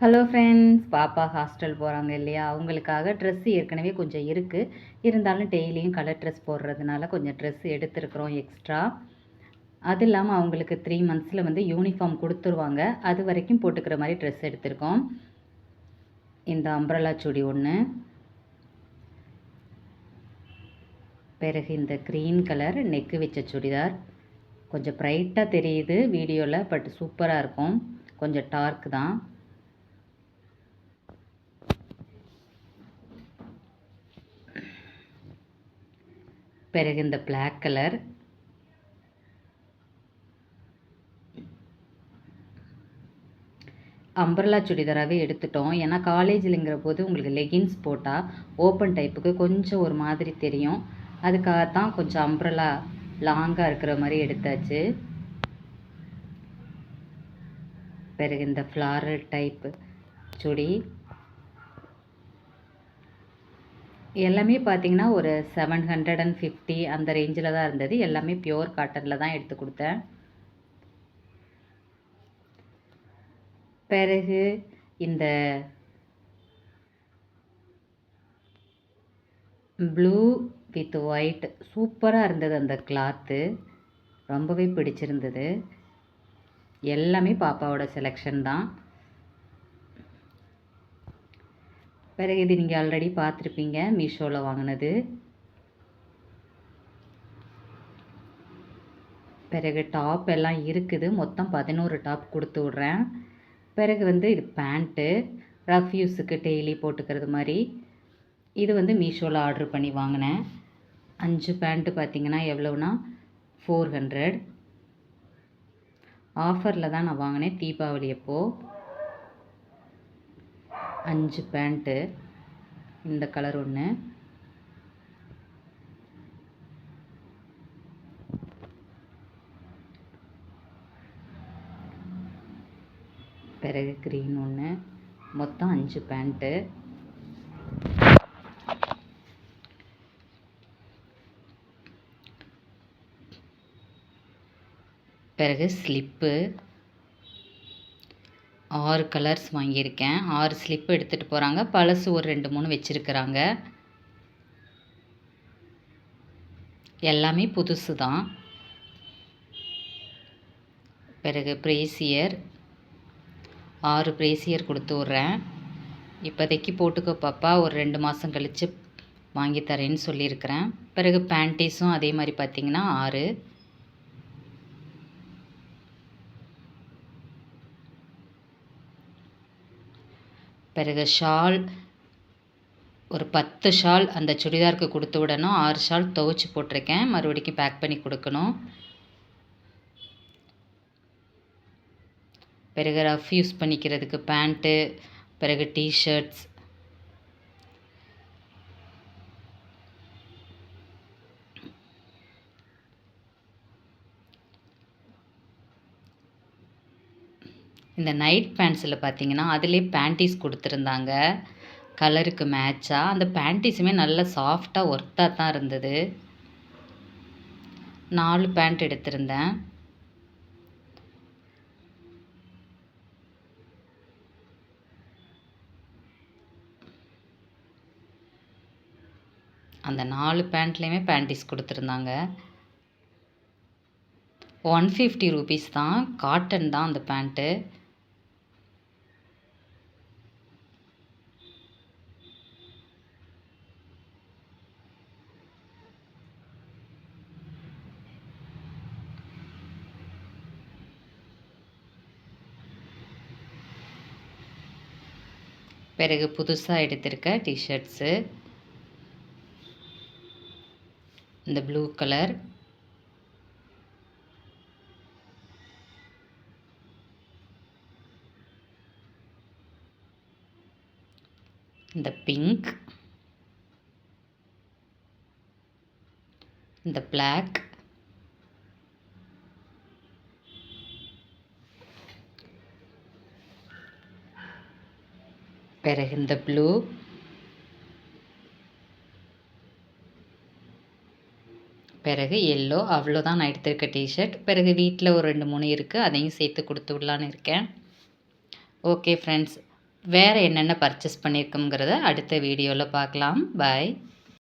Hello friends, பாப்பா hostel போகிறாங்க இல்லையா, அவங்களுக்காக ட்ரெஸ் ஏற்கனவே கொஞ்சம் இருக்குது. இருந்தாலும் டெய்லியும் கலர் ட்ரெஸ் போடுறதுனால கொஞ்சம் ட்ரெஸ் எடுத்துருக்குறோம் எக்ஸ்ட்ரா. அது இல்லாமல் அவங்களுக்கு 3 மந்த்ஸில் வந்து யூனிஃபார்ம் கொடுத்துருவாங்க. அது வரைக்கும் போட்டுக்கிற மாதிரி ட்ரெஸ் எடுத்திருக்கோம். இந்த அம்ப்ரலா சுடி ஒன்று, பிறகு இந்த க்ரீன் கலர் நெக்கு வச்ச சுடிதார். கொஞ்சம் ப்ரைட்டாக தெரியுது வீடியோவில், பட் சூப்பராக இருக்கும். கொஞ்சம் டார்க் தான். பிறகு இந்த பிளாக் கலர், அம்பர்லா சுடிதாராகவே எடுத்துட்டோம். ஏன்னா காலேஜில்ங்கிற போது உங்களுக்கு லெகின்ஸ் போட்டால் ஓப்பன் டைப்புக்கு கொஞ்சம் ஒரு மாதிரி தெரியும். அதுக்காகத்தான் கொஞ்சம் அம்பர்லா லாங்காக இருக்கிற மாதிரி எடுத்தாச்சு. பிறகு இந்த ஃப்ளாரல் டைப் சுடி எல்லாமே பார்த்தீங்கன்னா ஒரு 750 அந்த ரேஞ்சில் தான் இருந்தது. எல்லாமே பியோர் காட்டனில் தான் எடுத்து கொடுத்தேன். பிறகு இந்த ப்ளூ வித் ஒயிட் சூப்பராக இருந்தது. அந்த கிளாத்து ரொம்பவே பிடிச்சிருந்தது. எல்லாமே பாப்பாவோட செலெக்ஷன் தான். பிறகு இது நீங்கள் ஆல்ரெடி பார்த்துருப்பீங்க, மீஷோவில் வாங்கினது. பிறகு டாப் எல்லாம் இருக்குது. மொத்தம் 11 டாப் கொடுத்து விட்றேன். பிறகு வந்து இது பேண்ட்டு, ரஃப் யூஸுக்கு டெய்லி போட்டுக்கிறது மாதிரி. இது வந்து மீஷோவில் ஆர்டர் பண்ணி வாங்கினேன். 5 பேண்ட்டு பார்த்திங்கன்னா எவ்வளோனா 400. ஆஃபரில் தான் நான் வாங்கினேன் தீபாவளி அப்போது. 5 பேண்ட்டு, இந்த கலர் ஒன்று, பிறகு க்ரீன் ஒன்று, மொத்தம் 5 பேண்ட்டு. பிறகு ஸ்லிப்பு 6 கலர்ஸ் வாங்கியிருக்கேன். 6 ஸ்லிப்பு எடுத்துகிட்டு போகிறாங்க. பழசு ஒரு 2-3 வச்சுருக்கிறாங்க. எல்லாமே புதுசு தான். பிறகு பிரேசியர் 6 பிரேசியர் கொடுத்து விட்றேன். இப்போதைக்கு போட்டுக்கோ பாப்பா, ஒரு 2 மாதம் கழித்து வாங்கி தரேன்னு சொல்லியிருக்கிறேன். பிறகு பேண்டீஸும் அதே மாதிரி பார்த்திங்கன்னா 6. பிறகு ஷால் ஒரு 10 ஷால் அந்த சுடிதாருக்கு கொடுத்து விடணும். 6 ஷால் துவைச்சி போட்டிருக்கேன், மறுபடிக்கும் பேக் பண்ணி கொடுக்கணும். பிறகு ரஃப் யூஸ் பண்ணிக்கிறதுக்கு பேண்ட்டு, பிறகு டிஷர்ட்ஸ். இந்த நைட் பேண்ட்ஸில் பார்த்தீங்கன்னா அதிலே பேண்டீஸ் கொடுத்துருந்தாங்க கலருக்கு மேட்சாக. அந்த பேண்டீஸுமே நல்ல சாஃப்டாக ஒர்த்தாக தான் இருந்தது. 4 பேண்ட் எடுத்திருந்தேன். அந்த 4 பேண்ட்லேயுமே பேண்டீஸ் கொடுத்துருந்தாங்க. 150 ரூபீஸ் தான். காட்டன் தான் அந்த பேண்ட்டு. பிறகு புதுசாக எடுத்திருக்க டிஷர்ட்ஸு, இந்த ப்ளூ கலர், இந்த பிங்க், இந்த பிளாக், பிறகு இந்த ப்ளூ, பிறகு எல்லோ. அவ்வளோதான் நான் எடுத்திருக்க டிஷர்ட். பிறகு வீட்டில் ஒரு 2-3 இருக்குது, அதையும் சேர்த்து கொடுத்து விடலான்னு இருக்கேன். ஓகே ஃப்ரெண்ட்ஸ், வேறு என்னென்ன பர்ச்சேஸ் பண்ணியிருக்கோங்கிறத அடுத்த வீடியோவில் பார்க்கலாம். பாய்.